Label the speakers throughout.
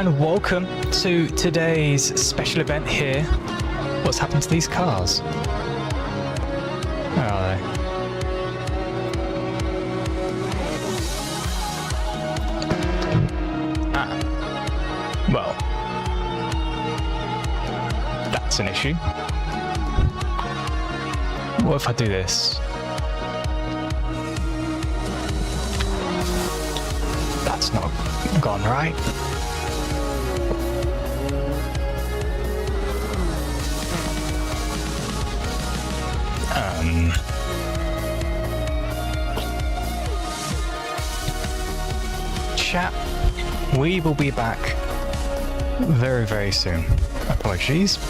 Speaker 1: and welcome to today's special event here. What's happened to these cars? Where are they? Well, that's an issue. What if I do this? That's not gone right. Chat, we will be back very, very soon. Apologies.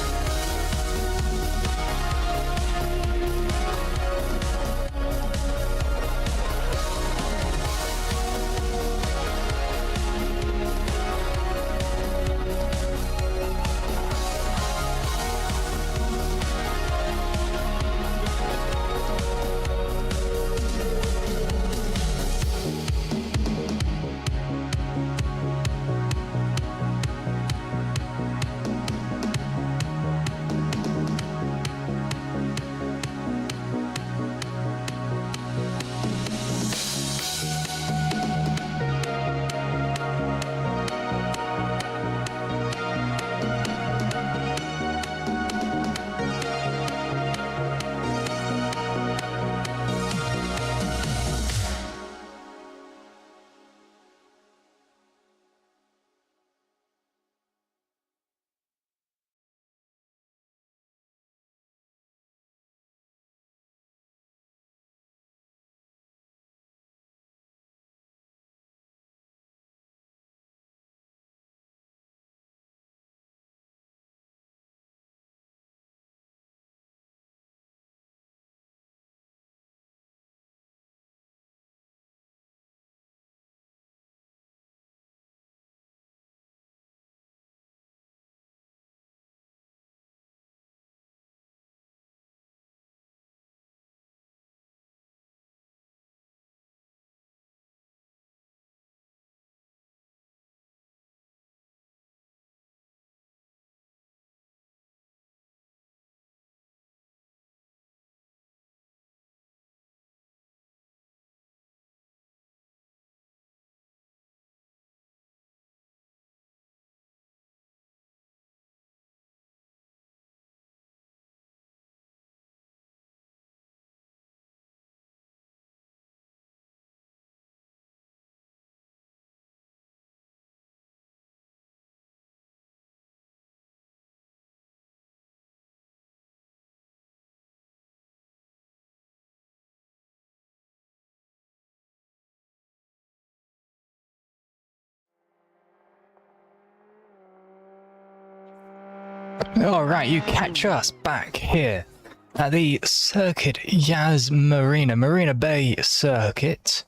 Speaker 1: Alright, you catch us back here at the Circuit Yas Marina Bay Circuit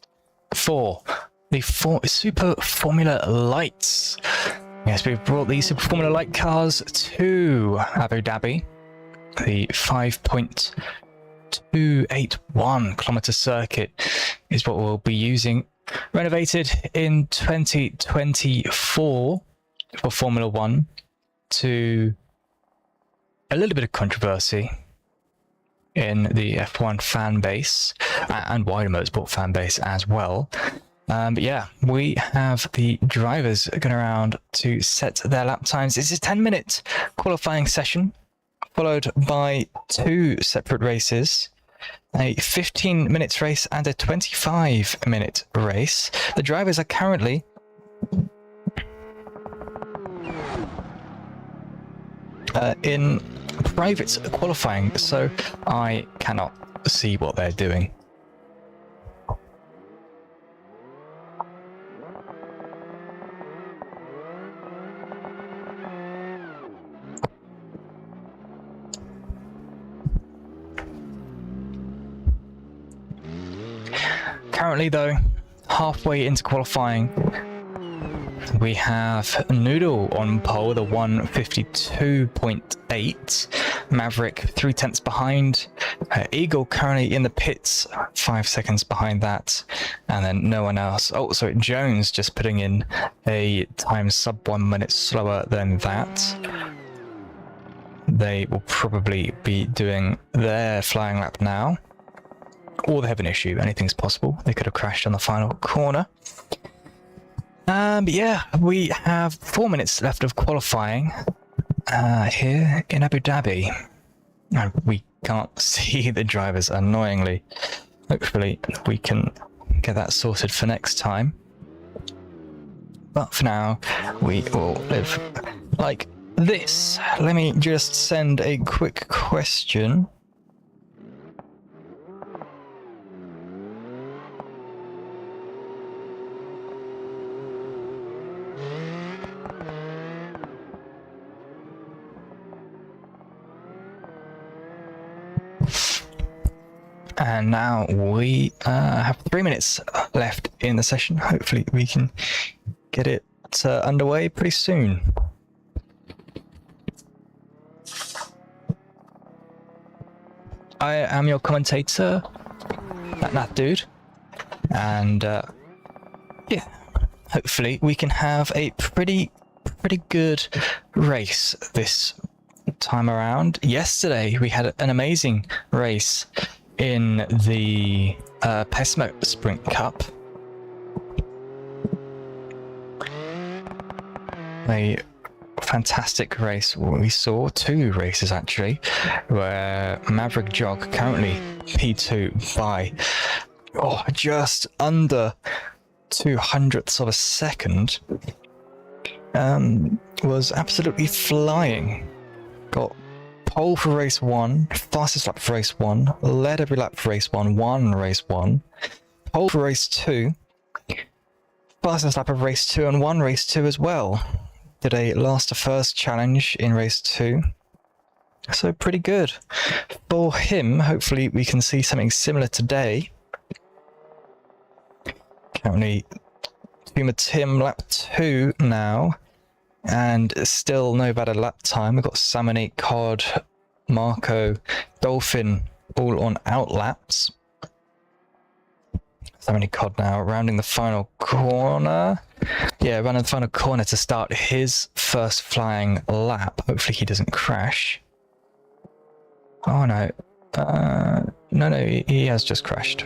Speaker 1: for the Super Formula Lights. Yes, we've brought the Super Formula Light cars to Abu Dhabi. The 5.281 kilometer circuit is what we'll be using. Renovated in 2024 for Formula One to a little bit of controversy in the F1 fan base and wider motorsport fan base as well. But yeah, we have the drivers going around to set their lap times. This is a 10-minute qualifying session, followed by two separate races, a 15 minutes race and a 25-minute race. The drivers are currently in private qualifying, so I cannot see what they're doing. Currently though, halfway into qualifying, we have Noodle on pole with a 152.8. Maverick 3/10 behind. Eagle currently in the pits, 5 seconds behind that, and then no one else. Oh, sorry, Jones just putting in a time sub 1 minute slower than that. They will probably be doing their flying lap now, or they have an issue. Anything's possible. They could have crashed on the final corner. But yeah, we have 4 minutes left of qualifying here in Abu Dhabi. And we can't see the drivers, annoyingly. Hopefully we can get that sorted for next time. But for now, we will live like this. Let me just send a quick question. And now we have 3 minutes left in the session. Hopefully we can get it underway pretty soon. I am your commentator, that dude. And yeah, hopefully we can have a pretty good race this time around. Yesterday we had an amazing race in the Pesmo Sprint Cup. A fantastic race. We saw 2 races actually, where Maverick Jog, currently P2 by just under 200ths of a second, was absolutely flying. Got pole for race 1, fastest lap for race 1, led every lap for race 1, won race 1, pole for race 2, fastest lap of race 2, and won race 2 as well. Did a last to first challenge in race 2. So pretty good for him. Hopefully we can see something similar today. Currently Puma Tim lap 2 now, and still no better lap time. We've got Samony, Cod, Marco, Dolphin all on out laps. Samony Cod now rounding the final corner. Yeah, running the final corner to start his first flying lap. Hopefully he doesn't crash. Oh no. No, he has just crashed.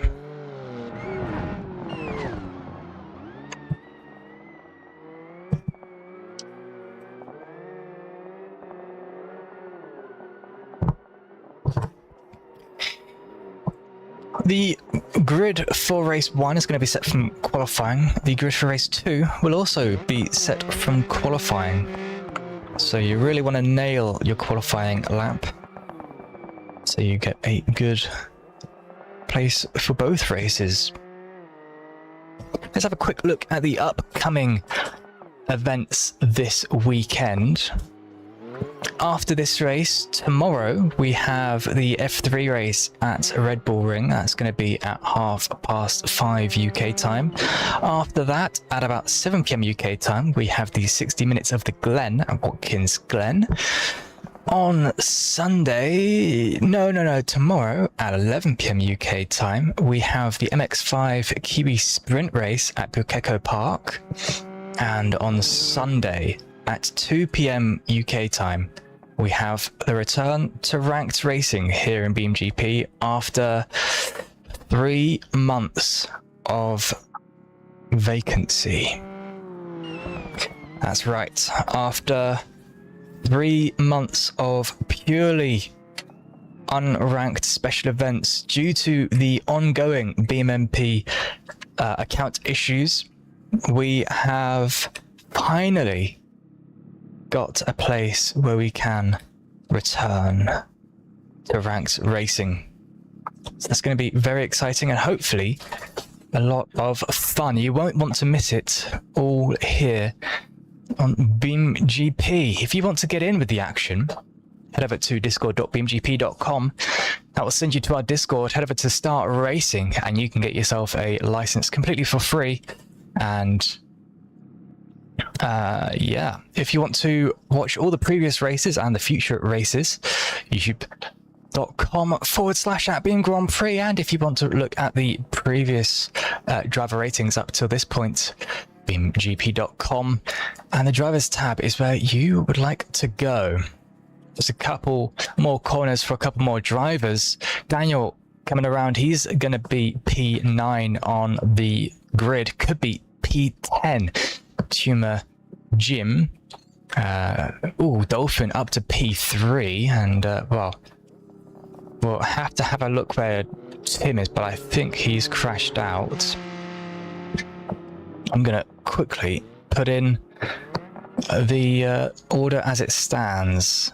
Speaker 1: The grid for race 1 is going to be set from qualifying. The grid for race 2 will also be set from qualifying. So you really want to nail your qualifying lap, so you get a good place for both races. Let's have a quick look at the upcoming events this weekend. After this race, tomorrow we have the F3 race at Red Bull Ring. That's going to be at 5:30 UK time. After that, at about 7 PM UK time, we have the 60 minutes of the Glen at Watkins Glen. On Sunday, tomorrow at 11 PM UK time, we have the MX5 Kiwi Sprint race at Bukeko Park. And on Sunday at 2 PM UK time, we have the return to ranked racing here in BeamGP after 3 months of vacancy. That's right, after 3 months of purely unranked special events due to the ongoing BeamMP account issues, we have finally got a place where we can return to ranked racing. So that's going to be very exciting and hopefully a lot of fun. You won't want to miss it all here on BeamGP. If you want to get in with the action, head over to discord.beamgp.com. That will send you to our Discord. Head over to Start Racing and you can get yourself a license completely for free and Yeah, if you want to watch all the previous races and the future races, youtube.com/@Beam Grand Prix. And if you want to look at the previous driver ratings up till this point, BeamGP.com. And the drivers tab is where you would like to go. Just a couple more corners for a couple more drivers. Daniel coming around, he's going to be P9 on the grid, could be P10. Tumor Jim, Dolphin up to P3, and well, we'll have to have a look where Tim is, but I think he's crashed out. I'm gonna quickly put in the order as it stands.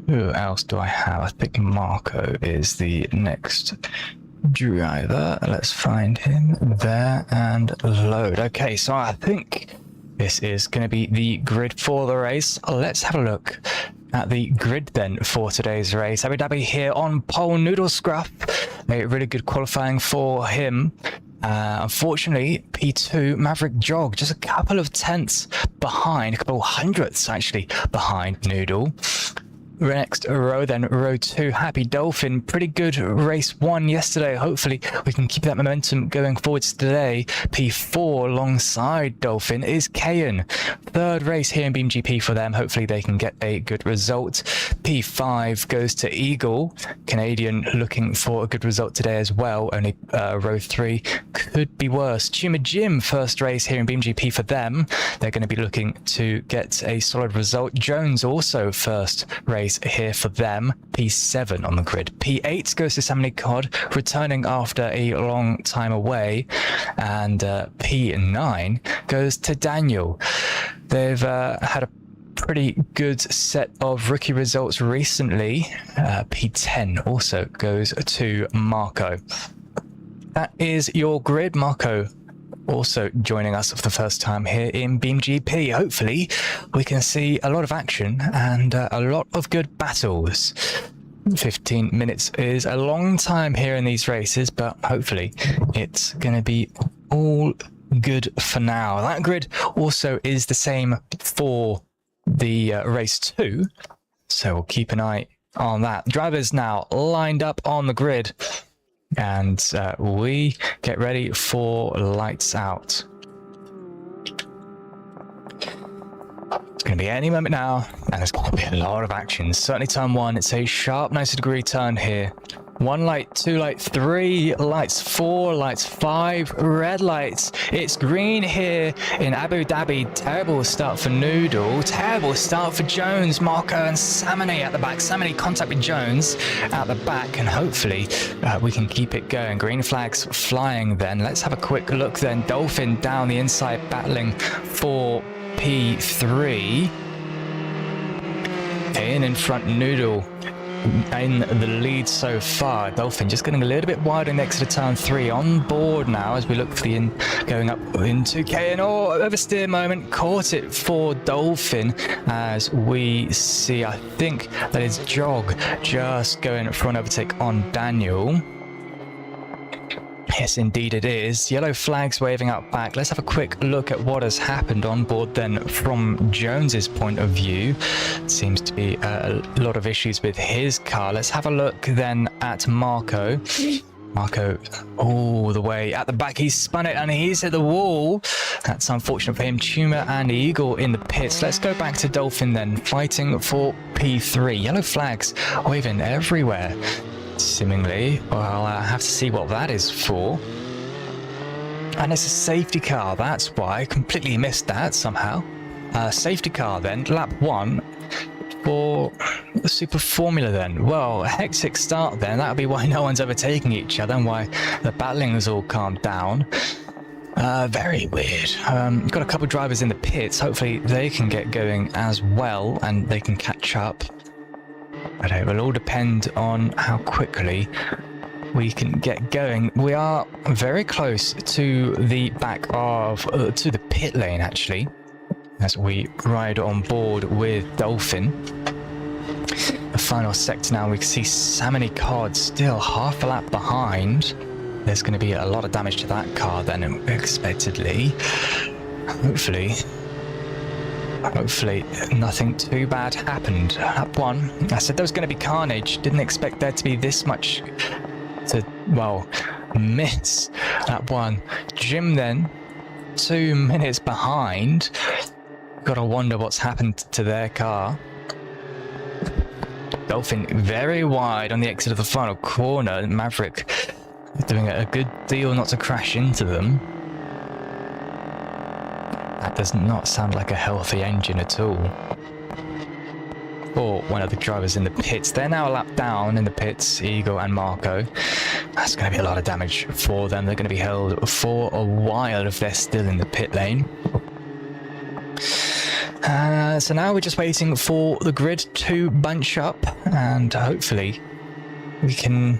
Speaker 1: Who else do I have? I think Marco is the next driver. Let's find him there and load. Okay, so I think this is going to be the grid for the race. Let's have a look at the grid then for today's race. Abu Dhabi here on pole. Noodle Scruff, a really good qualifying for him. Unfortunately, P2 Maverick Jog just a couple of tenths behind, a couple of hundredths actually behind Noodle. Next row then, row 2, Happy Dolphin. Pretty good race 1 yesterday. Hopefully we can keep that momentum going forwards today. P4 alongside Dolphin is Kayan. Third race here in BeamGP for them. Hopefully they can get a good result. P5 goes to Eagle. Canadian looking for a good result today as well. Only row 3 could be worse. Tumor Jim, first race here in BeamGP for them. They're going to be looking to get a solid result. Jones also first race here for them. P7 on the grid. P8 goes to Sammy Cod, returning after a long time away, and P9 goes to Daniel. They've had a pretty good set of rookie results recently. P10 also goes to Marco. That is your grid. Marco also joining us for the first time here in BeamGP. Hopefully we can see a lot of action and a lot of good battles. 15 minutes is a long time here in these races, but hopefully it's going to be all good for now. That grid also is the same for the race 2, so we'll keep an eye on that. Drivers now lined up on the grid, and we get ready for lights out. It's going to be any moment now, and there's going to be a lot of action. Certainly turn 1, it's a sharp 90-degree turn here. 1 light, 2 light, 3 lights, 4 lights, 5 red lights. It's green here in Abu Dhabi. Terrible start for Noodle. Terrible start for Jones, Marco, and Samani at the back. Samani contact with Jones at the back, and hopefully we can keep it going. Green flags flying then. Let's have a quick look then. Dolphin down the inside battling for P3. In front, Noodle in the lead so far. Dolphin just getting a little bit wider next to turn 3. On board now as we look for the going up into K, and oversteer moment, caught it for Dolphin as we see, I think that is Jog just going for an overtake on Daniel. Yes, indeed it is. Yellow flags waving out back. Let's have a quick look at what has happened on board then from Jones's point of view. Seems to be a lot of issues with his car. Let's have a look then at Marco. Marco all the way at the back. He's spun it and he's hit the wall. That's unfortunate for him. Tuma and Eagle in the pits. Let's go back to Dolphin then, fighting for P3. Yellow flags waving everywhere, seemingly. Well, I'll have to see what that is for. And it's a safety car, that's why. I completely missed that somehow. Safety car then, lap 1 for the Super Formula then. Well, a hectic start then. That'll be why no one's overtaking each other and why the battling has all calmed down. Very weird. Got a couple of drivers in the pits. Hopefully they can get going as well and they can catch up. But it will all depend on how quickly we can get going. We are very close to the back of, to the pit lane actually, as we ride on board with Dolphin. The final sector now, we can see Samony Cod still half a lap behind. There's going to be a lot of damage to that car then, expectedly. Hopefully nothing too bad happened. Lap 1, I said there was going to be carnage. Didn't expect there to be this much to, well, miss. Lap 1. Jim then, 2 minutes behind. Gotta wonder what's happened to their car. Dolphin very wide on the exit of the final corner. Maverick doing a good deal not to crash into them. That does not sound like a healthy engine at all. Or one of the drivers in the pits. They're now a lap down in the pits, Eagle and Marco. That's going to be a lot of damage for them. They're going to be held for a while if they're still in the pit lane. So now we're just waiting for the grid to bunch up and hopefully we can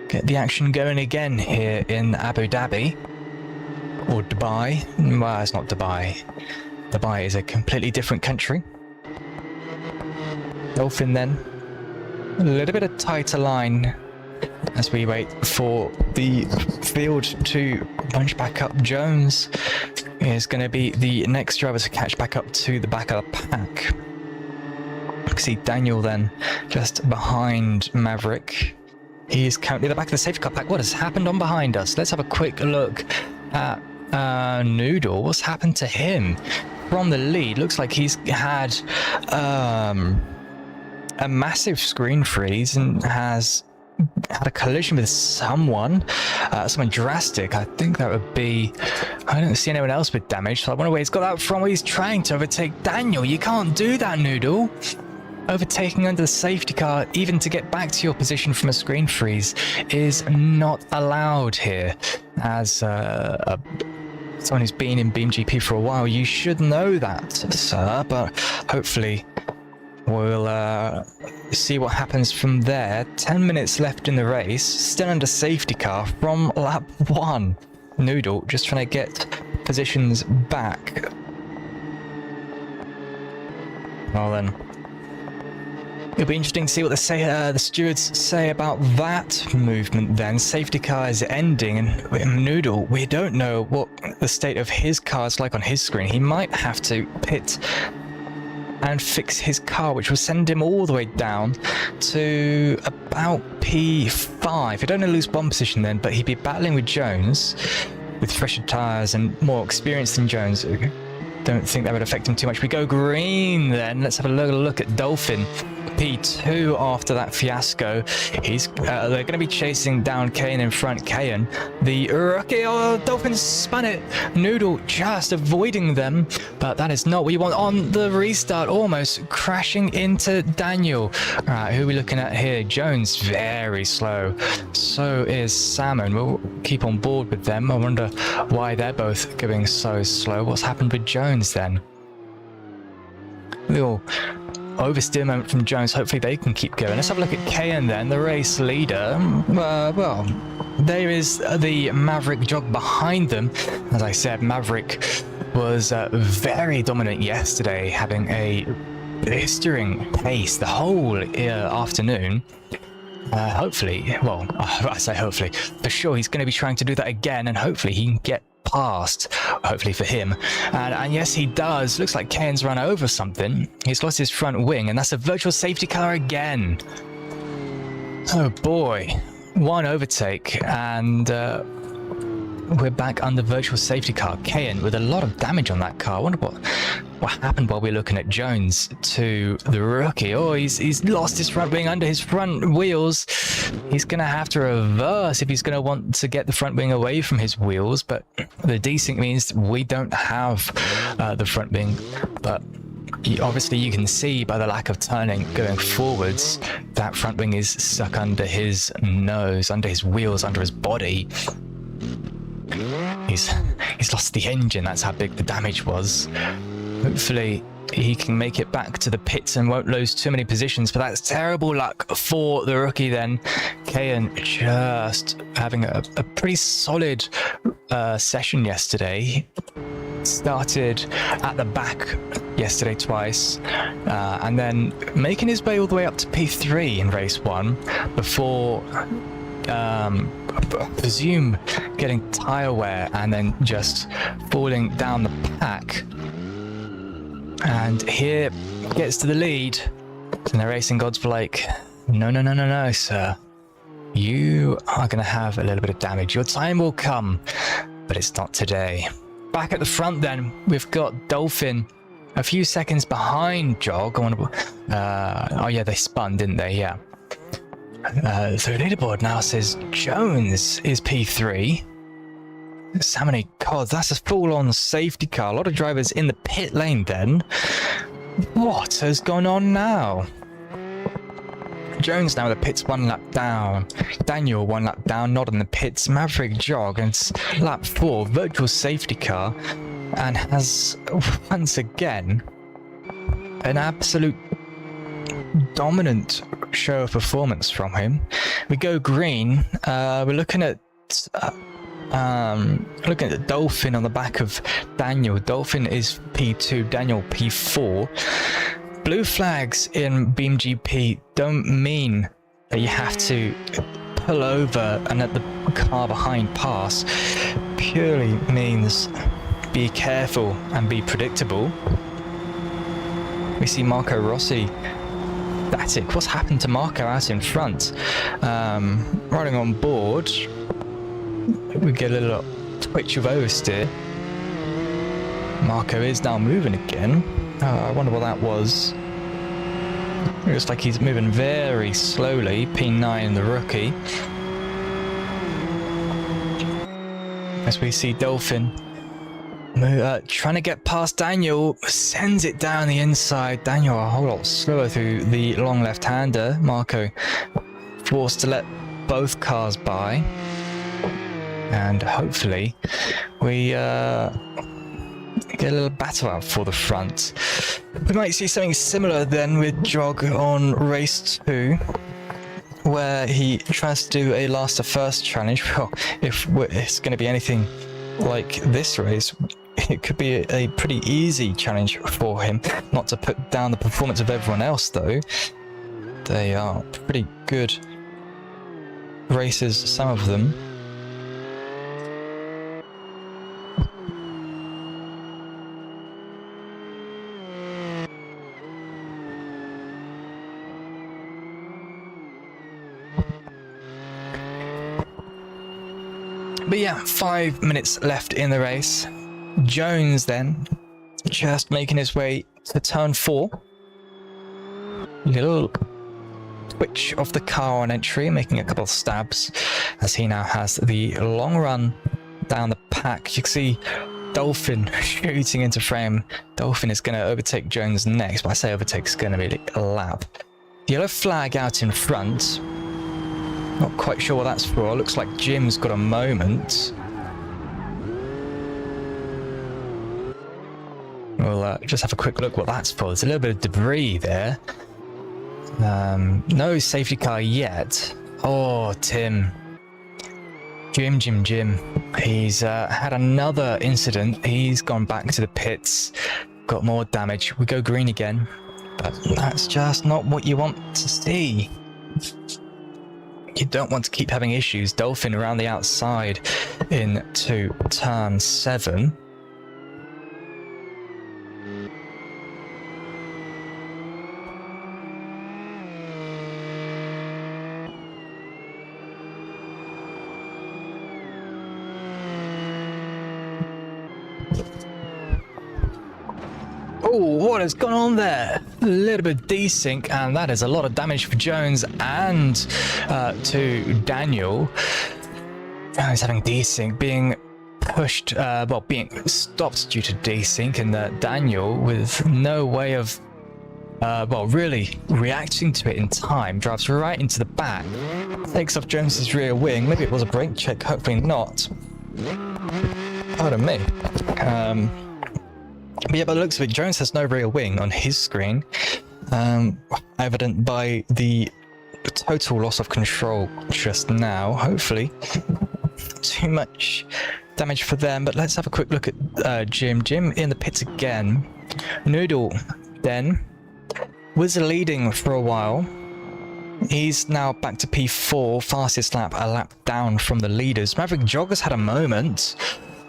Speaker 1: get the action going again here in Abu Dhabi or Dubai. Well, it's not Dubai. Dubai is a completely different country. Dolphin then, a little bit of tighter line as we wait for the field to bunch back up. Jones is going to be the next driver to catch back up to the back of the pack. You can see Daniel then just behind Maverick. He's currently at the back of the safety car pack. What has happened on behind us? Let's have a quick look at Noodle. What's happened to him? From the lead, looks like he's had a massive screen freeze and has had a collision with someone drastic. I think that would be, I don't see anyone else with damage, so I wonder where he's got that from. He's trying to overtake Daniel. You can't do that, Noodle. Overtaking under the safety car, even to get back to your position from a screen freeze, is not allowed here. As someone who's been in BeamGP for a while, you should know that, sir, but hopefully we'll see what happens from there. 10 minutes left in the race, still under safety car from lap 1. Noodle just trying to get positions back. Well then, it'll be interesting to see what the stewards say about that movement then. Safety car is ending and Noodle, we don't know what the state of his car is like on his screen. He might have to pit and fix his car, which will send him all the way down to about P5. I don't know, lose one position then, but he'd be battling with Jones with fresher tyres and more experience than Jones. Don't think that would affect him too much. We go green then. Let's have a look at Dolphin. P2 after that fiasco. They're going to be chasing down Kane in front. Kane, the rookie. Oh, Dolphin spun it. Noodle just avoiding them, but that is not what you want on the restart. Almost crashing into Daniel. All right, who are we looking at here? Jones, very slow. So is Salmon. We'll keep on board with them. I wonder why they're both going so slow. What's happened with Jones then? Little oversteer moment from Jones. Hopefully they can keep going. Let's have a look at Kayan then, the race leader. Well, there is the Maverick jog behind them. As I said, Maverick was very dominant yesterday, having a blistering pace the whole afternoon. Hopefully, well, I say hopefully, for sure he's going to be trying to do that again, and hopefully he can get past, hopefully for him. And yes, he does. Looks like Kane's run over something. He's lost his front wing, and that's a virtual safety car again. Oh boy, one overtake and we're back under virtual safety car. Kayan with a lot of damage on that car. I wonder what happened while we're looking at Jones to the rookie. Oh, he's lost his front wing under his front wheels. He's going to have to reverse if he's going to want to get the front wing away from his wheels. But the desync means we don't have the front wing. But obviously you can see by the lack of turning going forwards, that front wing is stuck under his nose, under his wheels, under his body. He's lost the engine. That's how big the damage was. Hopefully he can make it back to the pits and won't lose too many positions, but that's terrible luck for the rookie then. Kayan just having a pretty solid session yesterday. Started at the back yesterday twice, and then making his way all the way up to P3 in race 1 before I presume getting tire wear and then just falling down the pack. And here gets to the lead, and the racing gods were like, no, sir. You are going to have a little bit of damage. Your time will come, but it's not today. Back at the front then, we've got Dolphin a few seconds behind Jog. Oh yeah, they spun, didn't they? Yeah. So leaderboard now says Jones is P3. So many cars. That's a full-on safety car. A lot of drivers in the pit lane then. What has gone on now? Jones now the pits 1 lap down. Daniel 1 lap down, not in the pits. Maverick Jog and lap 4, virtual safety car, and has once again an absolute dominant show of performance from him. We go green. We're looking at the Dolphin on the back of Daniel. Dolphin is P2, Daniel P4. Blue flags in BeamGP don't mean that you have to pull over and let the car behind pass. Purely means be careful and be predictable. We see Marco Rossi. That's it. What's happened to Marco out in front? Riding on board. We get a little twitch of oversteer. Marco is now moving again. I wonder what that was. It looks like he's moving very slowly. P9, the rookie. As we see Dolphin trying to get past Daniel, sends it down the inside. Daniel a whole lot slower through the long left-hander. Marco forced to let both cars by. And hopefully we get a little battle out for the front. We might see something similar then with Jog on race 2, where he tries to do a last to first challenge. Well, if it's going to be anything like this race, it could be a pretty easy challenge for him. Not to put down the performance of everyone else though. They are pretty good races, some of them. But yeah, 5 minutes left in the race. Jones then just making his way to turn 4. Little twitch of the car on entry, making a couple of stabs as he now has the long run down the pack. You can see Dolphin shooting into frame. Dolphin is going to overtake Jones next, but I say overtake is going to be like a lap. Yellow flag out in front. Not quite sure what that's for. Looks like Jim's got a moment. We'll just have a quick look what that's for. There's a little bit of debris there. No safety car yet. Oh, Tim. Jim. He's had another incident. He's gone back to the pits. Got more damage. We go green again. But that's just not what you want to see. You don't want to keep having issues. Dolphin around the outside into turn 7. Oh, what has gone on there? A little bit of desync, and that is a lot of damage for Jones and to Daniel. He's having desync, being pushed, being stopped due to desync, and Daniel, with no way of, really reacting to it in time, drives right into the back, takes off Jones's rear wing. Maybe it was a brake check, hopefully not. Pardon me. But yeah, by the looks of it, Jones has no rear wing on his screen, evident by the total loss of control just now. Hopefully, too much damage for them. But let's have a quick look at Jim. Jim in the pits again. Noodle then was leading for a while. He's now back to P4, fastest lap, a lap down from the leaders. Maverick Jogger's had a moment.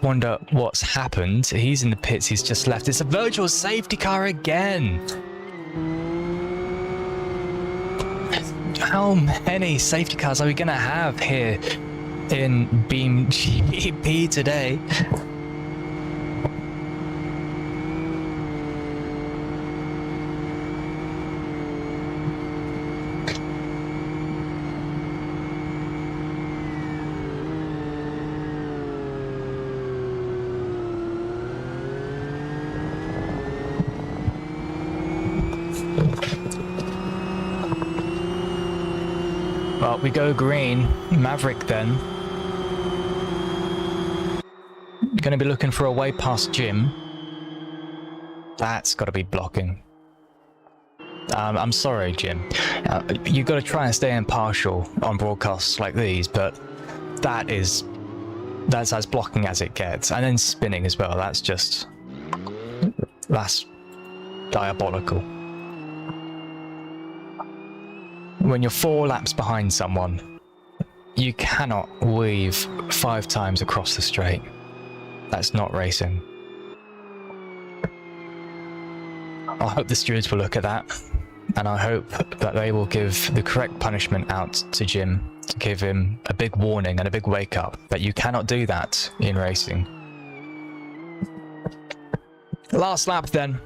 Speaker 1: Wonder what's happened. He's in the pits, he's just left. It's a virtual safety car again. How many safety cars are we gonna have here in BeamGP today? Well, we go green. Maverick then. Going to be looking for a way past Jim. That's got to be blocking. I'm sorry, Jim. You've got to try and stay impartial on broadcasts like these, but that's as blocking as it gets. And then spinning as well. That's diabolical. When you're 4 laps behind someone, you cannot weave 5 times across the straight. That's not racing. I hope the stewards will look at that, and I hope that they will give the correct punishment out to Jim, to give him a big warning and a big wake up that you cannot do that in racing. Last lap then,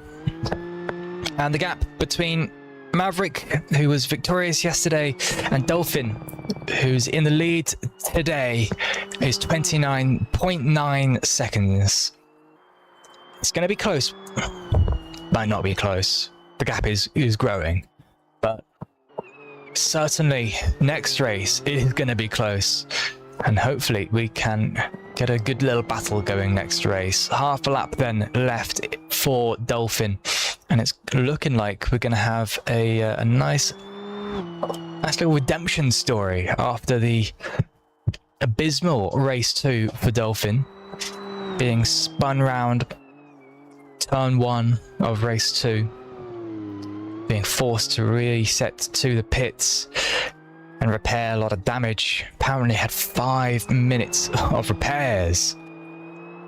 Speaker 1: and the gap between Maverick, who was victorious yesterday, and Dolphin, who's in the lead today, is 29.9 seconds. It's going to be close. Might not be close. The gap is growing. But certainly, next race is going to be close. And hopefully we can get a good little battle going next race. Half a lap then left for Dolphin. And it's looking like we're going to have a nice little redemption story after the abysmal race 2 for Dolphin, being spun round turn 1 of race 2, being forced to reset to the pits and repair a lot of damage. Apparently had 5 minutes of repairs,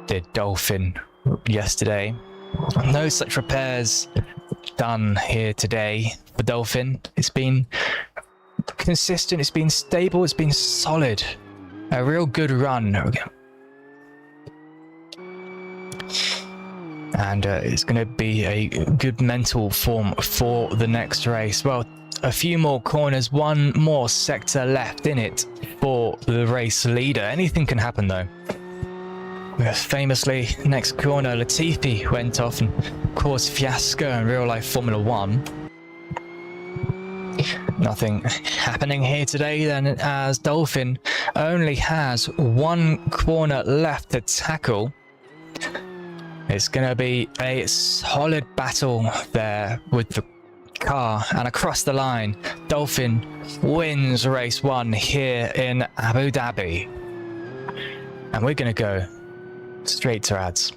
Speaker 1: did Dolphin yesterday. No such repairs done here today for Dolphin. It's been consistent, it's been stable, it's been solid. A real good run. And it's going to be a good mental form for the next race. Well, a few more corners, one more sector left in it for the race leader. Anything can happen though. Famously, next corner, Latifi went off and caused fiasco in real life Formula 1. Nothing happening here today then, as Dolphin only has 1 corner left to tackle. It's going to be a solid battle there with the car, and across the line, Dolphin wins race 1 here in Abu Dhabi. And we're going to go straight to ads.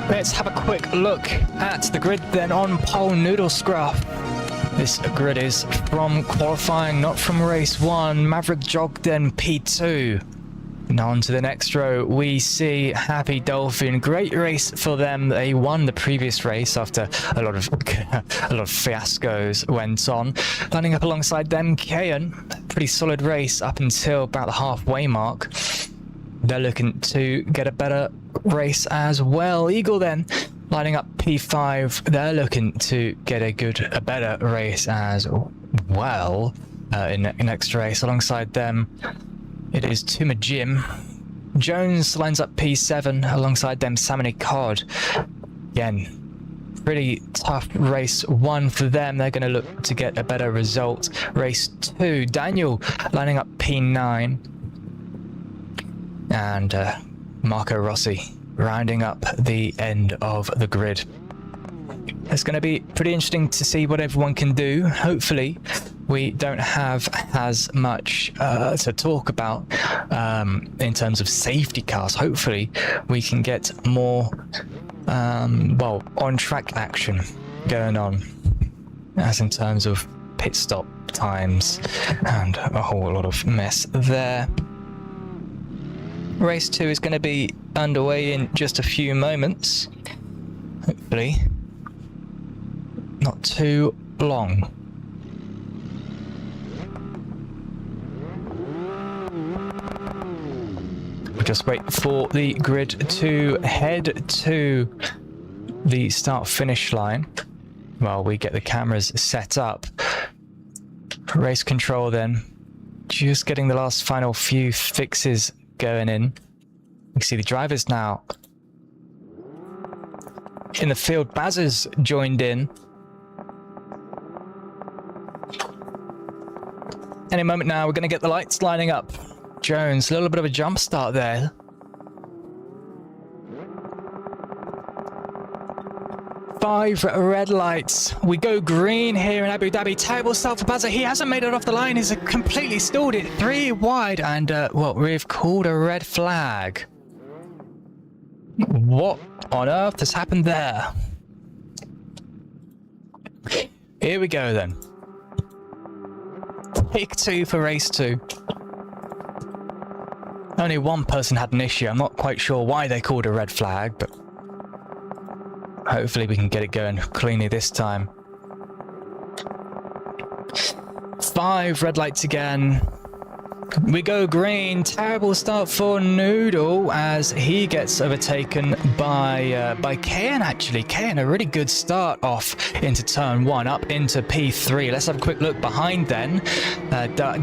Speaker 1: Let's have a quick look at the grid then on pole Noodle Scruff. This grid is from qualifying, not from race 1. Maverick Jog then P2. Now on to the next row, we see Happy Dolphin. Great race for them. They won the previous race after a lot of fiascos went on. Lining up alongside them, Kayan. Pretty solid race up until about the halfway mark. They're looking to get a better race as well. Eagle then lining up P5. They're looking to get a better race as well in next race. Alongside them, it is Tuma Jim. Jones lines up P7 alongside them, Samony Cod. Again, pretty tough race 1 for them. They're going to look to get a better result. Race 2, Daniel lining up P9. And Marco Rossi rounding up the end of the grid. It's going to be pretty interesting to see what everyone can do. Hopefully, we don't have as much to talk about in terms of safety cars. Hopefully, we can get more, on-track action going on, as in terms of pit stop times and a whole lot of mess there. Race 2 is going to be underway in just a few moments. Hopefully, not too long. We'll just wait for the grid to head to the start-finish line while we get the cameras set up. Race control then, just getting the last final few fixes going in. You see the drivers now in the field. Baz's joined in. Any moment now, we're going to get the lights lining up. Jones, a little bit of a jump start there. Five red lights. We go green here in Abu Dhabi. Terrible start for Bazza. He hasn't made it off the line. He's completely stalled it. 3 wide. And, we've called a red flag. What on earth has happened there? Here we go then. Take 2 for race 2. Only one person had an issue. I'm not quite sure why they called a red flag, but hopefully we can get it going cleanly this time. 5 red lights again. We go green. Terrible start for Noodle as he gets overtaken by Kayan actually. Kayan, a really good start off into turn 1, up into P3. Let's have a quick look behind then.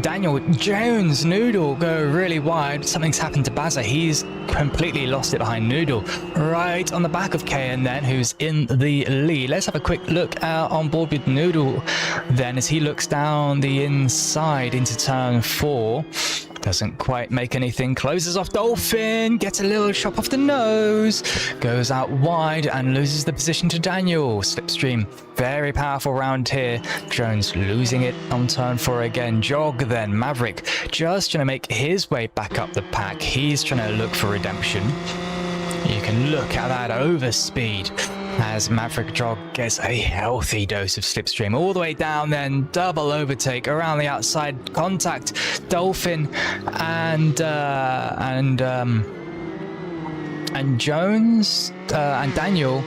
Speaker 1: Daniel Jones, Noodle go really wide. Something's happened to Bazza. He's completely lost it behind Noodle. Right on the back of Kayan then, who's in the lead. Let's have a quick look on board with Noodle then as he looks down the inside into turn 4. Doesn't quite make anything. Closes off Dolphin. Gets a little chop off the nose. Goes out wide and loses the position to Daniel. Slipstream. Very powerful round here. Jones losing it on turn 4 again. Jog then. Maverick just trying to make his way back up the pack. He's trying to look for redemption. You can look at that overspeed as Maverick Jog gets a healthy dose of slipstream all the way down, then double overtake around the outside, contact Dolphin and Jones and Daniel.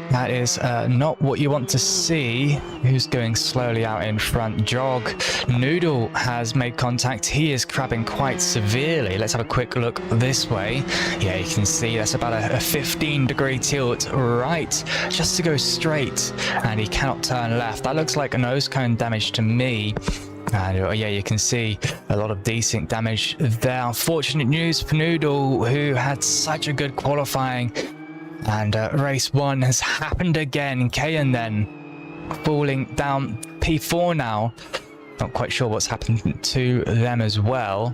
Speaker 1: That is not what you want to see. Who's going slowly out in front? Jog. Noodle has made contact. He is crabbing quite severely. Let's have a quick look this way. Yeah, you can see that's about a 15-degree tilt right, just to go straight, and he cannot turn left. That looks like a nose cone damage to me. And yeah, you can see a lot of decent damage there. Unfortunate news for Noodle, who had such a good qualifying. And race 1 has happened again. Kayan then falling down P4 now. Not quite sure what's happened to them as well.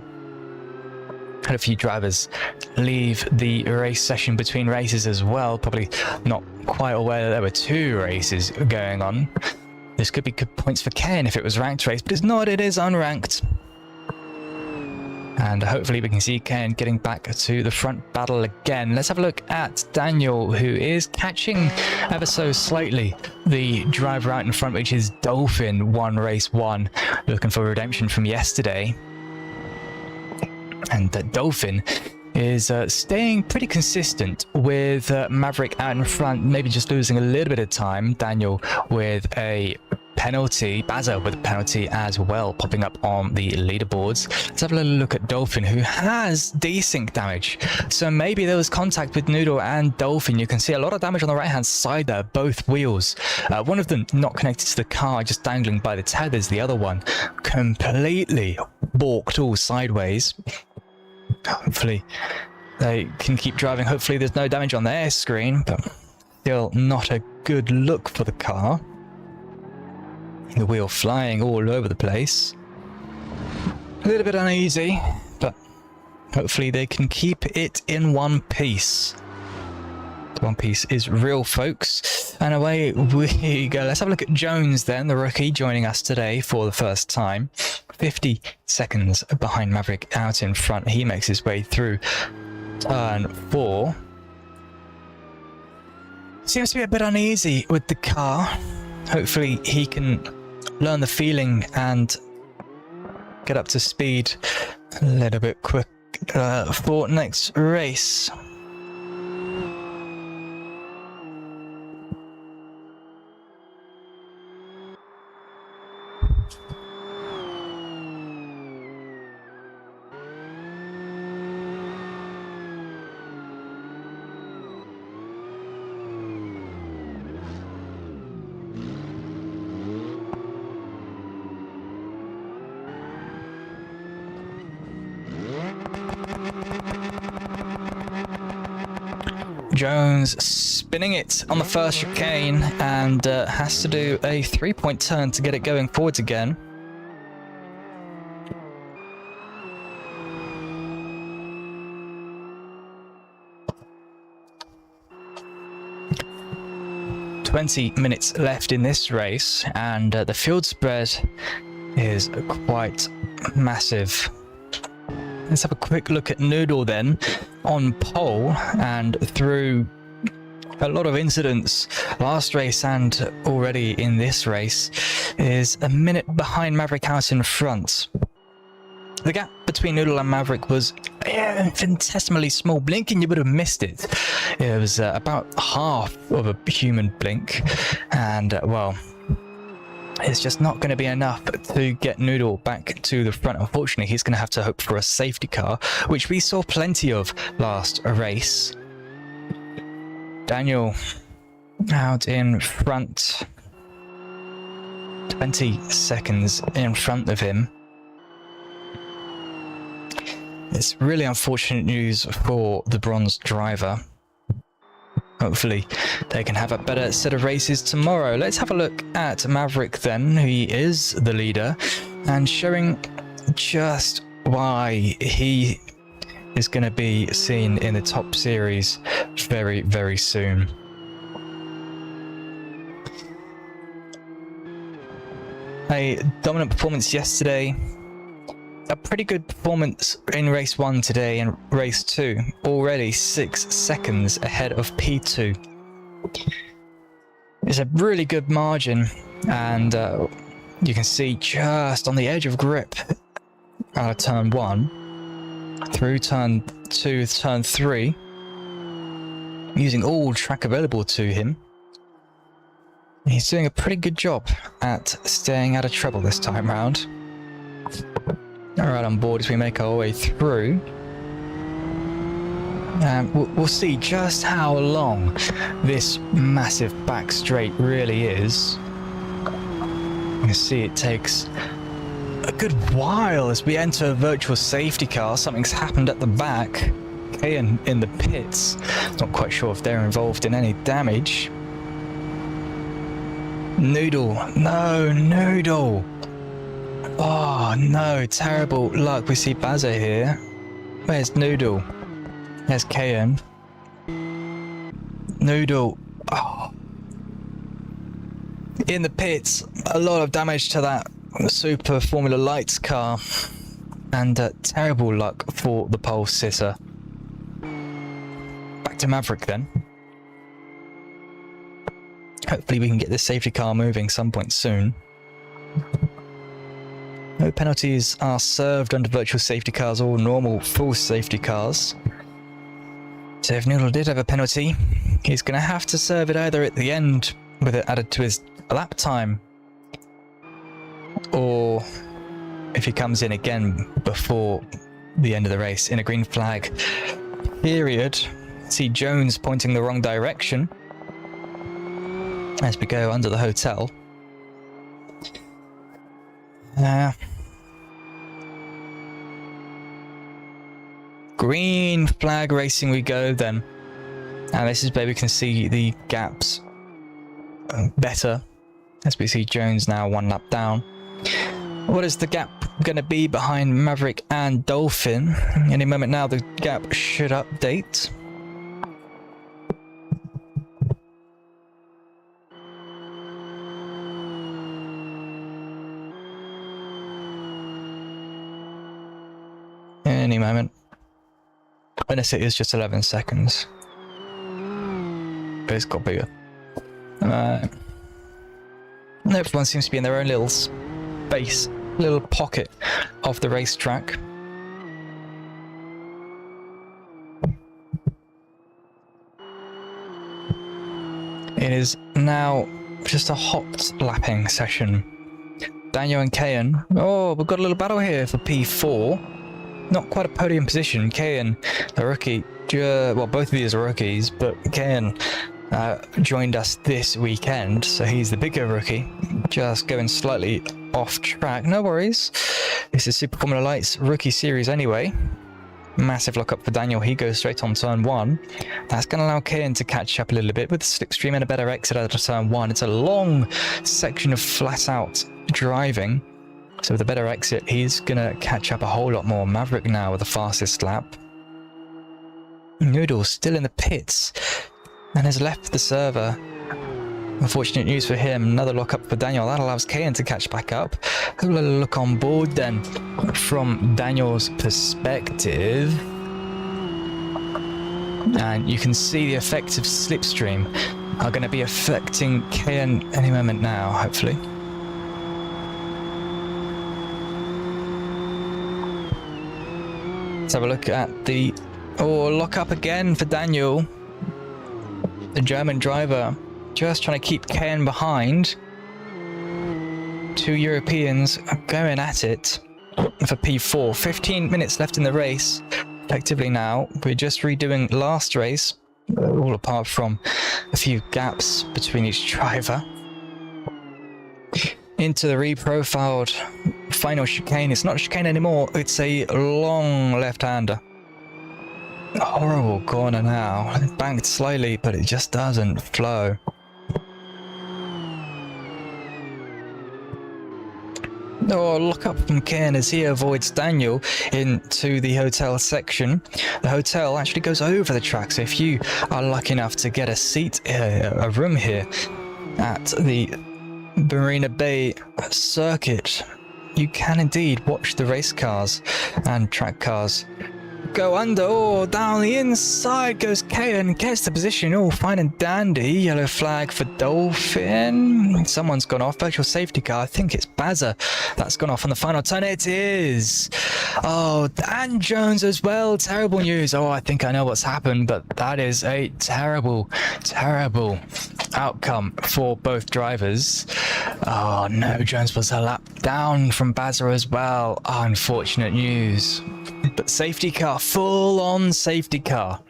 Speaker 1: Had a few drivers leave the race session between races as well. Probably not quite aware that there were 2 races going on. This could be good points for Kayan if it was ranked race, but it's not. It is unranked. And hopefully we can see Ken getting back to the front battle again. Let's have a look at Daniel, who is catching ever so slightly the driver out in front, which is Dolphin. Won race 1, looking for redemption from yesterday. And Dolphin is staying pretty consistent with Maverick out in front, maybe just losing a little bit of time. Daniel with a penalty, Bazza with a penalty as well, popping up on the leaderboards. Let's have a little look at Dolphin, who has desync damage. So maybe there was contact with Noodle and Dolphin. You can see a lot of damage on the right-hand side there, both wheels. One of them not connected to the car, just dangling by the tethers. The other one completely balked all sideways. Hopefully they can keep driving. Hopefully there's no damage on their screen, but still not a good look for the car. The wheel flying all over the place. A little bit uneasy, but hopefully they can keep it in one piece. One piece is real, folks. And away we go. Let's have a look at Jones then, the rookie, joining us today for the first time. 50 seconds behind Maverick out in front. He makes his way through turn 4. Seems to be a bit uneasy with the car. Hopefully he can learn the feeling and get up to speed a little bit quick for next race. Jones spinning it on the first chicane and has to do a 3-point turn to get it going forwards again. "20 minutes left in this race, and the field spread is quite massive." Let's have a quick look at Noodle then, on pole, and through a lot of incidents last race and already in this race, is a minute behind Maverick out in front. The gap between Noodle and Maverick was infinitesimally small. Blinking, you would have missed it. It was about half of a human blink, and well, it's just not going to be enough to get Noodle back to the front. Unfortunately, he's going to have to hope for a safety car, which we saw plenty of last race. Daniel out in front, 20 seconds in front of him. It's really unfortunate news for the bronze driver. Hopefully they can have a better set of races tomorrow. Let's have a look at Maverick then. He is the leader and showing just why he is going to be seen in the top series very, very soon. A dominant performance yesterday. A pretty good performance in race 1 today, and race 2 already 6 seconds ahead of P2. It's a really good margin, and you can see just on the edge of grip out of turn 1 through turn 2, turn 3, using all track available to him. He's doing a pretty good job at staying out of trouble this time round. Alright, on board as we make our way through. And we'll see just how long this massive back straight really is. You can see it takes a good while as we enter a virtual safety car. Something's happened at the back. Kayan in the pits. Not quite sure if they're involved in any damage. Noodle. No, Noodle. Oh no, terrible luck. We see Bazza here. Where's Noodle? There's Kayan. Noodle. Oh. In the pits. A lot of damage to that Super Formula Lights car. And terrible luck for the pole sitter. Back to Maverick then. Hopefully we can get this safety car moving some point soon. No penalties are served under virtual safety cars or normal full safety cars. So if Noodle did have a penalty, he's going to have to serve it either at the end with it added to his lap time, or if he comes in again before the end of the race in a green flag period. See Jones pointing the wrong direction as we go under the hotel. Green flag racing we go then. And this is where we can see the gaps better, as we see Jones now 1 lap down. What is the gap going to be behind Maverick and Dolphin? Any moment now the gap should update. Any moment. Unless it is just 11 seconds. But it's got bigger. Everyone seems to be in their own little space, little pocket of the racetrack. It is now just a hot lapping session. Daniel and Kayan. Oh, we've got a little battle here for P4. Not quite a podium position. Kayan, the rookie, well, both of these are rookies, but Kayan joined us this weekend, so he's the bigger rookie. Just going slightly off track. No worries. This is Super Formula Lights Rookie Series anyway. Massive lockup for Daniel. He goes straight on turn 1. That's going to allow Kayan to catch up a little bit with the slipstream and a better exit out of turn 1. It's a long section of flat out driving. So with a better exit, he's going to catch up a whole lot more. Maverick now with the fastest lap. Noodle still in the pits and has left the server. Unfortunate news for him. Another lockup for Daniel. That allows Kayan to catch back up. A little look on board then from Daniel's perspective. And you can see the effects of slipstream are going to be affecting Kayan any moment now, hopefully. Let's have a look at the lock up again for Daniel, the German driver, just trying to keep Kayan behind. 2 Europeans going at it for P4. 15 minutes left in the race. Effectively now, we're just redoing last race, all apart from a few gaps between each driver. Into the reprofiled final chicane. It's not a chicane anymore, it's a long left-hander. A horrible corner now. It banked slightly, but it just doesn't flow. Oh, look up from Ken as he avoids Daniel into the hotel section. The hotel actually goes over the track, so if you are lucky enough to get a seat, a room here at the Marina Bay circuit, you can indeed watch the race cars and track cars go under. Oh, down the inside goes Kayan, gets the position, all fine and dandy. Yellow flag for Dolphin. Someone's gone off. Virtual safety car, I think it's Bazza that's gone off on the final turn. It is. Oh, and Jones as well. Terrible news. Oh, I think I know what's happened, but that is a terrible outcome for both drivers. Oh no, Jones was a lap down from Bazza as well. Oh, unfortunate news. But safety car, full on safety car.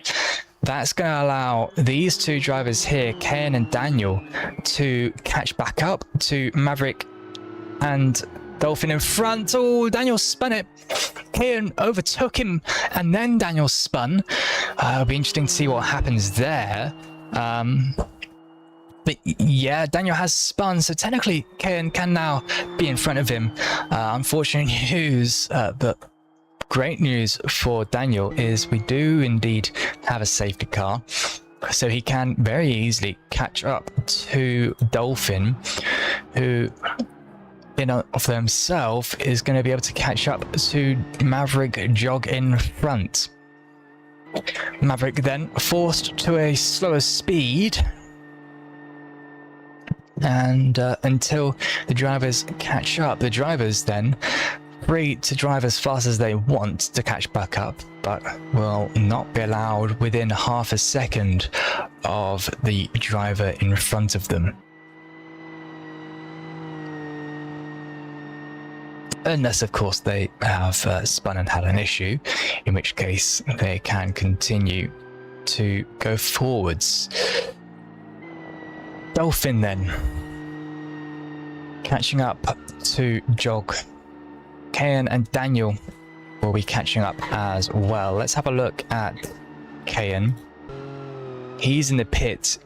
Speaker 1: That's going to allow these two drivers here, Kayan and Daniel, to catch back up to Maverick and Dolphin in front. Oh, Daniel spun it. Kayan overtook him and then Daniel spun. It'll be interesting to see what happens there. But yeah, Daniel has spun, so technically Kayan can now be in front of him. Unfortunate news, but great news for Daniel is we do indeed have a safety car, so he can very easily catch up to Dolphin, who in of themselves is going to be able to catch up to Maverick Jog in front. Maverick then forced to a slower speed, and until the drivers catch up, the drivers then free to drive as fast as they want to catch back up, but will not be allowed within half a second of the driver in front of them. Unless, of course, they have spun and had an issue, in which case they can continue to go forwards. Dolphin then catching up to Jog. Kayan and Daniel will be catching up as well. Let's have a look at Kayan. He's in the pit.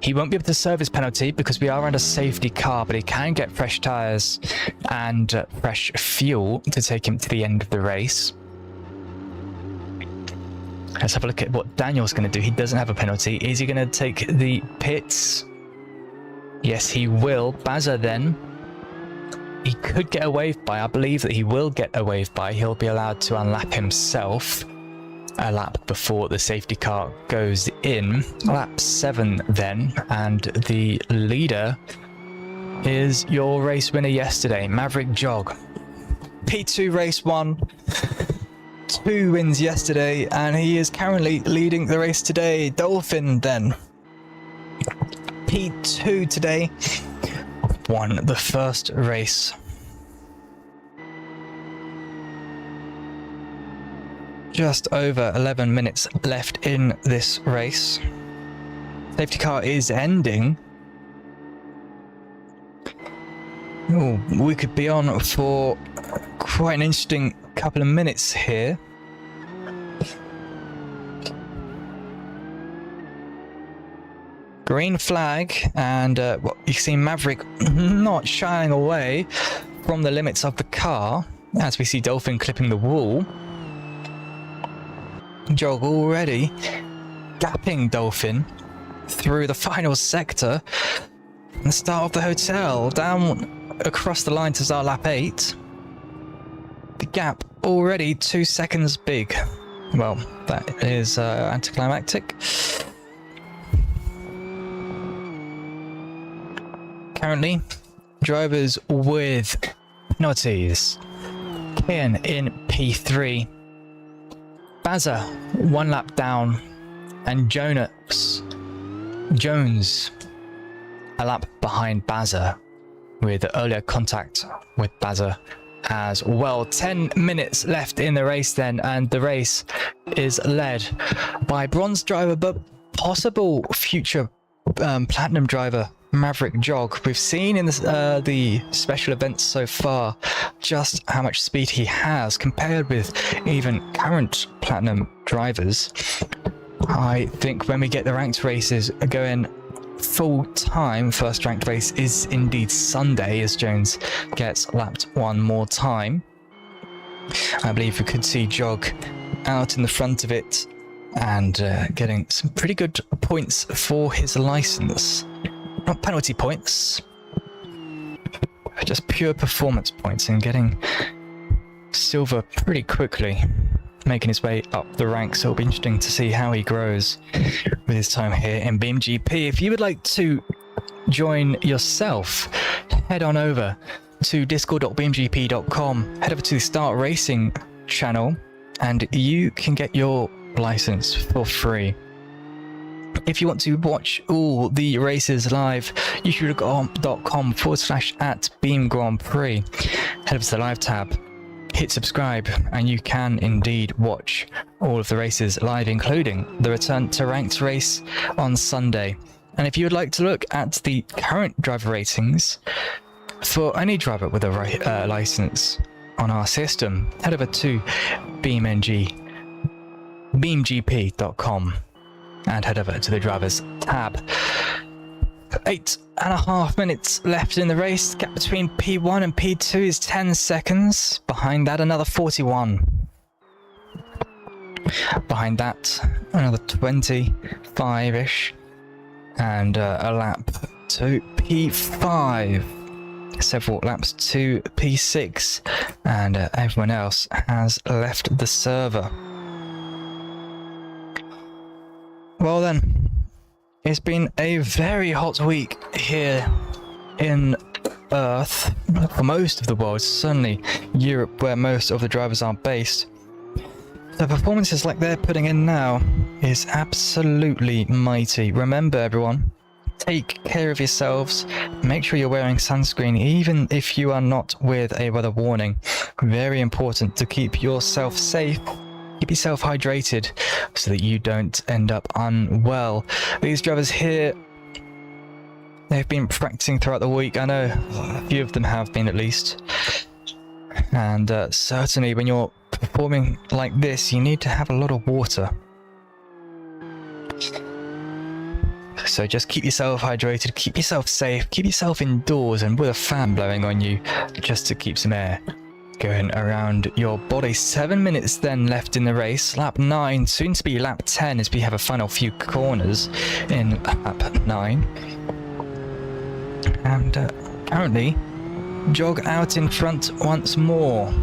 Speaker 1: He won't be able to serve his penalty because we are on a safety car, but he can get fresh tyres and fresh fuel to take him to the end of the race. Let's have a look at what Daniel's going to do. He doesn't have a penalty. Is he going to take the pits? Yes, he will. Bazza then. He could get a wave by. I believe that he will get a wave by. He'll be allowed to unlap himself a lap before the safety car goes in. Lap 7 then, and the leader is your race winner yesterday, Maverick Jog. P2 race 1, 2 wins yesterday, and he is currently leading the race today. Dolphin then, P2 today, won the first race. Just over 11 minutes left in this race. Safety car is ending. Oh, we could be on for quite an interesting couple of minutes here. Green flag, and you see Maverick not shying away from the limits of the car as we see Dolphin clipping the wall. Jog already gapping Dolphin through the final sector. The start of the hotel, down across the line to start lap 8. The gap already 2 seconds big. Well, that is anticlimactic. Currently, drivers with penalties. Kayan in P3. Bazza 1 lap down, and Jones a lap behind Bazza, with earlier contact with Bazza as well. 10 minutes left in the race then, and the race is led by bronze driver but possible future platinum driver Maverick Jog. We've seen in the special events so far just how much speed he has compared with even current platinum drivers. I think when we get the ranked races going full time, first ranked race is indeed Sunday as Jones gets lapped one more time. I believe we could see Jog out in the front of it and getting some pretty good points for his license. Not penalty points, just pure performance points, and getting silver pretty quickly, making his way up the ranks. So it'll be interesting to see how he grows with his time here in BeamGP. If you would like to join yourself, head on over to discord.beamgp.com, head over to the Start Racing channel, and you can get your license for free. If you want to watch all the races live, youtube.com/@BeamGrandPrix. Head over to the live tab, hit subscribe, and you can indeed watch all of the races live, including the return to ranked race on Sunday. And if you would like to look at the current driver ratings for any driver with a license on our system, head over to BeamGP.com. and head over to the drivers tab. 8.5 minutes left in the race. The gap between P1 and P2 is 10 seconds. Behind that, another 41. Behind that, another 25-ish. And a lap to P5. several laps to P6, and everyone else has left the server. Well then, it's been a very hot week here in Earth for most of the world, certainly Europe where most of the drivers are based. The performances like they're putting in now is absolutely mighty. Remember everyone, take care of yourselves, make sure you're wearing sunscreen even if you are not with a weather warning. Very important to keep yourself safe, keep yourself hydrated so that you don't end up unwell. These drivers here, they've been practicing throughout the week. I know a few of them have been at least. And certainly when you're performing like this, you need to have a lot of water. So just keep yourself hydrated, keep yourself safe, keep yourself indoors and with a fan blowing on you just to keep some air going around your body. 7 minutes then left in the race. Lap 9, soon to be lap 10 as we have a final few corners in lap 9. And currently, jog out in front once more.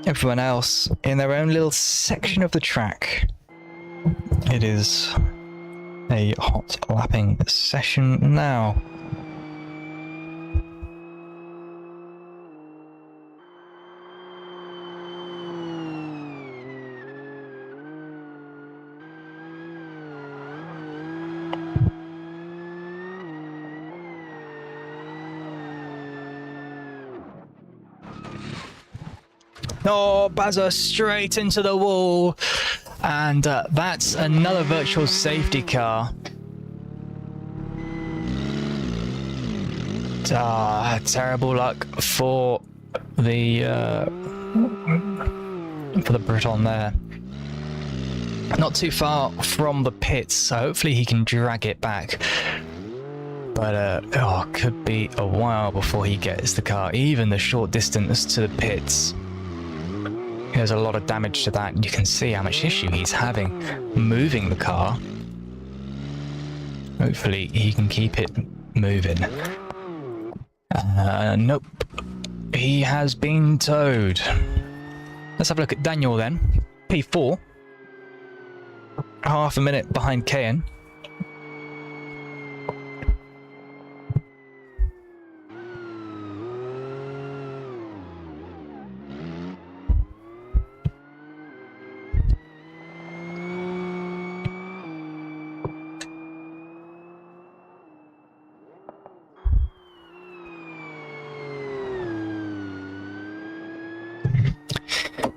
Speaker 1: Everyone else in their own little section of the track. It is a hot lapping session now. Oh, buzzer straight into the wall. And that's another virtual safety car. Terrible luck for the Breton there. Not too far from the pits, so hopefully he can drag it back. But could be a while before he gets the car, even the short distance to the pits. There's a lot of damage to that. You can see how much issue he's having moving the car. Hopefully he can keep it moving. Nope. He has been towed. Let's have a look at Daniel then. P4. Half a minute behind Kayan.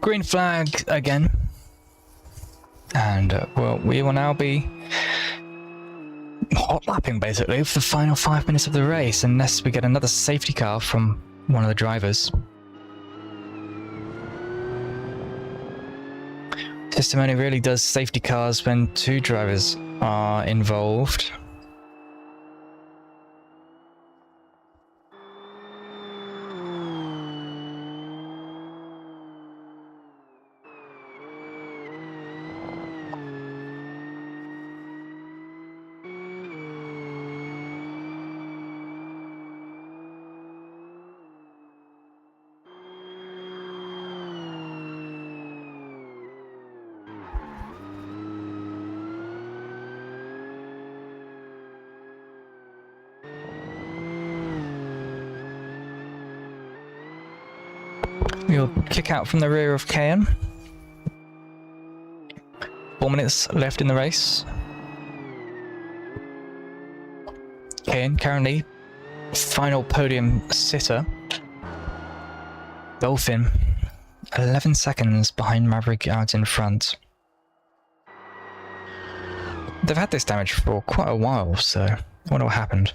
Speaker 1: Green flag again, and well, we will now be hot lapping basically for the final 5 minutes of the race, unless we get another safety car from one of the drivers. System only really does safety cars when two drivers are involved. We'll kick out from the rear of Kayan. 4 minutes left in the race. Kayan currently final podium sitter. Dolphin 11 seconds behind Maverick out in front. They've had this damage for quite a while, so I wonder what happened.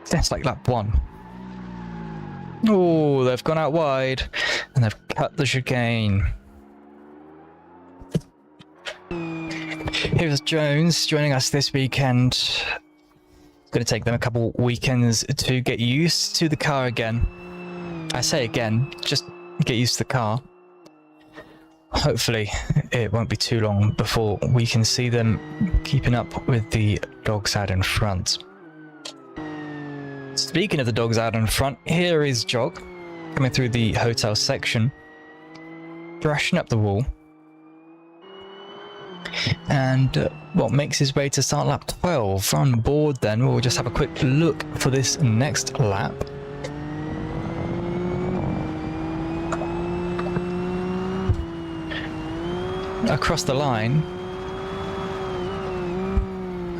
Speaker 1: That's like lap 1. Oh, they've gone out wide and they've cut the chicane. Here's Jones joining us this weekend. It's going to take them a couple weekends to get used to the car again. I say again, just get used to the car. Hopefully it won't be too long before we can see them keeping up with the dogs out in front. Speaking of the dogs out in front, here is Jog coming through the hotel section, thrashing up the wall, and what makes his way to start lap 12. On board then, we'll just have a quick look for this next lap. Across the line,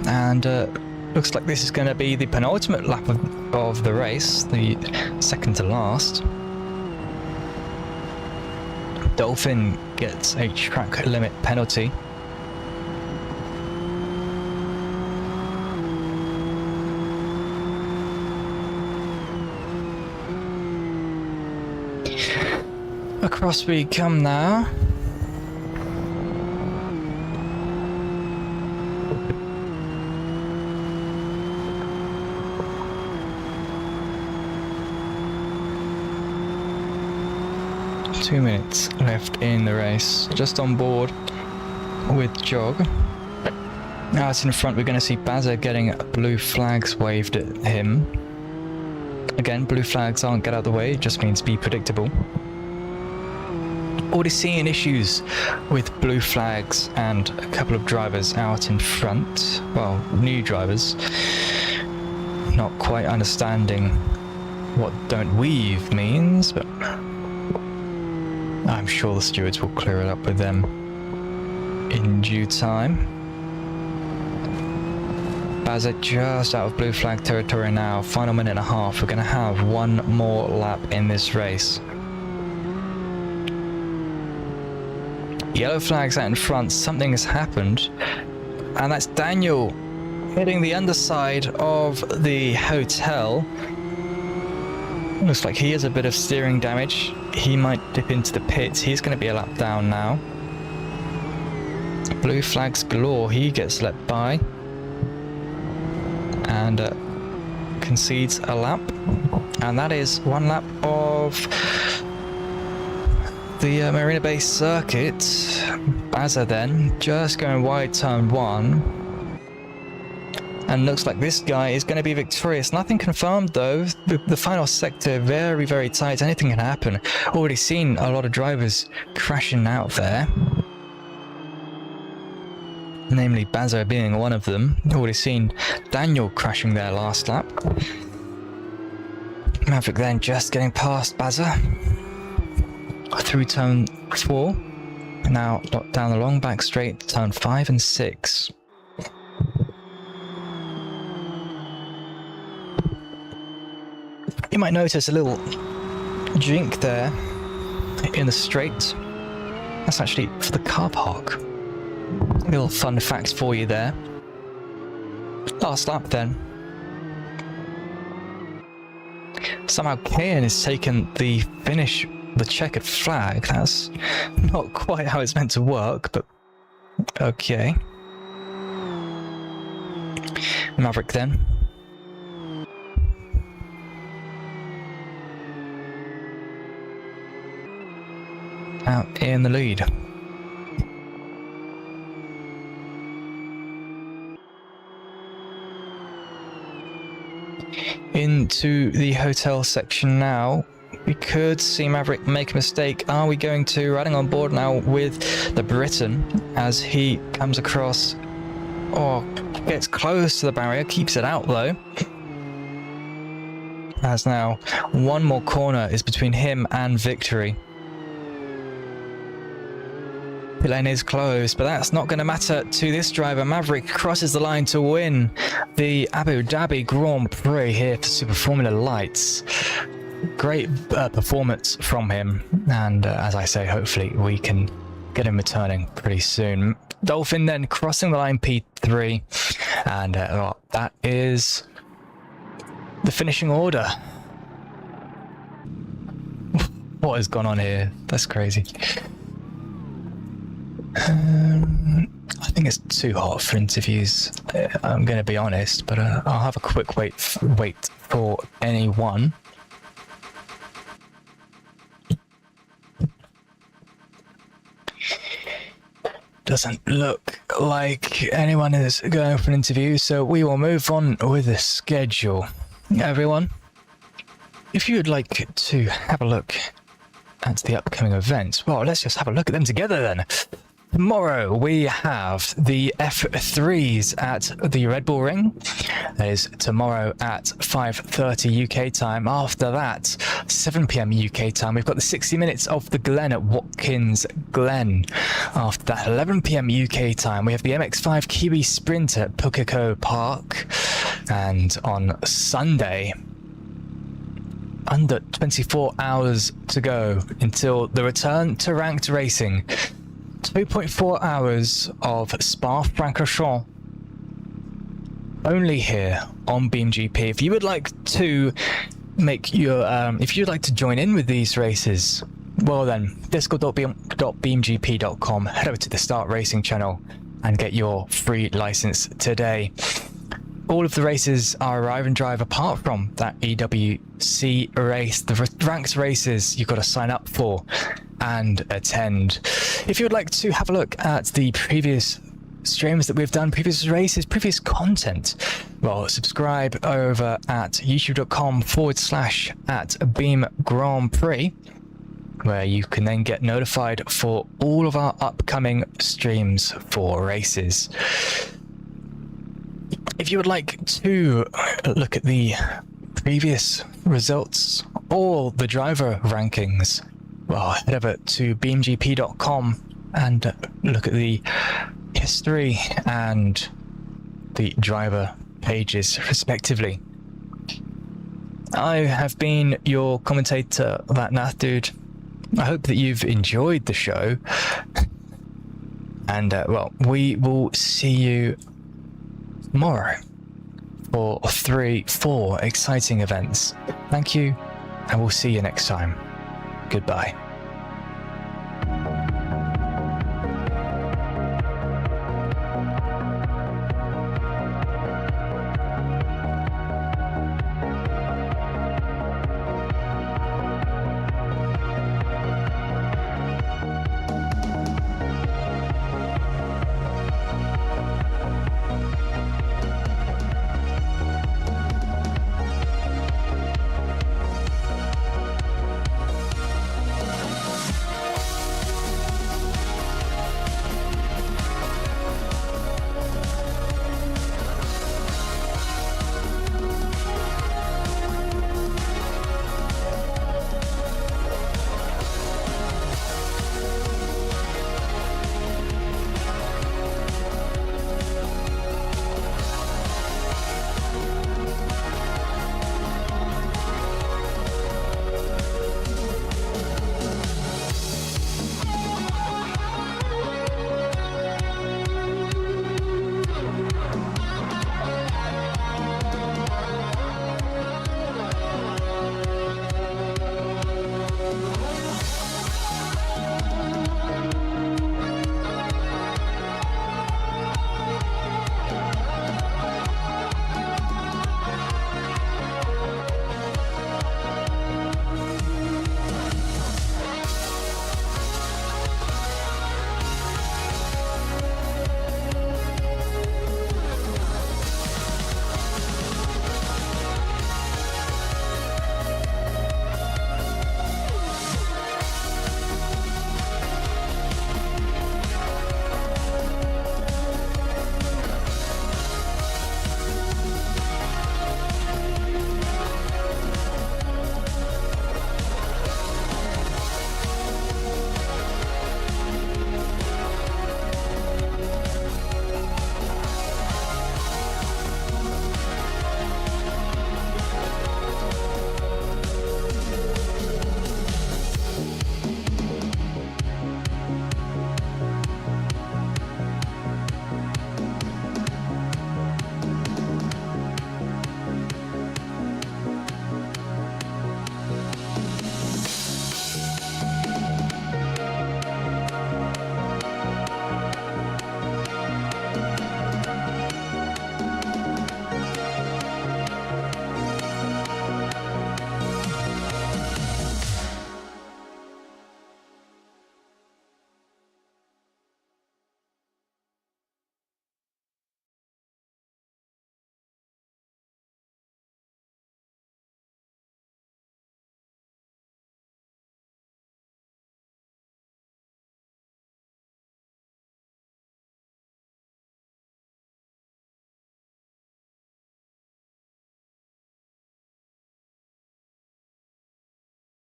Speaker 1: and looks like this is going to be the penultimate lap of the race, the second to last. Dolphin gets a track limit penalty. Across we come now. Two minutes left in the race. Just on board with Jog. Now it's in front, we're going to see Bazza getting blue flags waved at him. Again, blue flags aren't get out of the way, it just means be predictable. Already seeing issues with blue flags and a couple of drivers out in front. Well, new drivers. Not quite understanding what don't weave means, but I'm sure the stewards will clear it up with them in due time. Bazza just out of blue flag territory now. Final minute and a half. We're going to have one more lap in this race. Yellow flags out in front. Something has happened. And that's Daniel hitting the underside of the hotel. Looks like he has a bit of steering damage. He might dip into the pits. He's going to be a lap down now. Blue flags galore. He gets let by. And concedes a lap. And that is one lap of the Marina Bay circuit. Bazza then just going wide turn 1. And looks like this guy is going to be victorious. Nothing confirmed though. The final sector very, very tight. Anything can happen. Already seen a lot of drivers crashing out there. Namely Bazza being one of them. Already seen Daniel crashing there last lap. Maverick then just getting past Bazza. Through turn 4. Now down the long back straight, turn 5 and 6. You might notice a little jink there in the straight. That's actually for the car park. A little fun fact for you there. Last lap then. Somehow Kayan has taken the finish, the checkered flag. That's not quite how it's meant to work, but okay. Maverick then. Out in the lead. Into the hotel section now. We could see Maverick make a mistake. Are we going to riding on board now with the Briton as he comes across or gets close to the barrier, keeps it out though. As now one more corner is between him and victory. Pit lane is closed, but that's not going to matter to this driver. Maverick crosses the line to win the Abu Dhabi Grand Prix here for Super Formula Lights. Great performance from him, and as I say, hopefully we can get him returning pretty soon. Dolphin then crossing the line P3, and that is the finishing order. What has gone on here? That's crazy. I think it's too hot for interviews. I'm going to be honest, but I'll have a quick wait for anyone. Doesn't look like anyone is going for an interview, so we will move on with the schedule. everyone, if you would like to have a look at the upcoming events, well, let's just have a look at them together then. Tomorrow we have the F3s at the Red Bull Ring. That is tomorrow at 5:30 UK time. After that, 7 PM UK time, we've got the 60 minutes of the Glen at Watkins Glen. After that, 11 PM UK time, we have the MX5 Kiwi Sprint at Pukeko Park. And on Sunday, under 24 hours to go until the return to ranked racing. 2.4 hours of Spa-Francorchamps only here on BeamGP. If you would like to make your if you'd like to join in with these races, well then discord.beamgp.com, head over to the Start Racing channel and get your free license today. All of the races are arrive and drive apart from that EWC race. The ranked races you've got to sign up for and attend. If you would like to have a look at the previous streams that we've done, previous races, previous content, well, subscribe over at youtube.com/@BeamGrandPrix, where you can then get notified for all of our upcoming streams for races. If you would like to look at the previous results or the driver rankings, well, head over to beamgp.com and look at the history and the driver pages respectively. I have been your commentator, That Nath Dude. I hope that you've enjoyed the show, and well, we will see you tomorrow for 4 exciting events. Thank you, and we'll see you next time. Goodbye.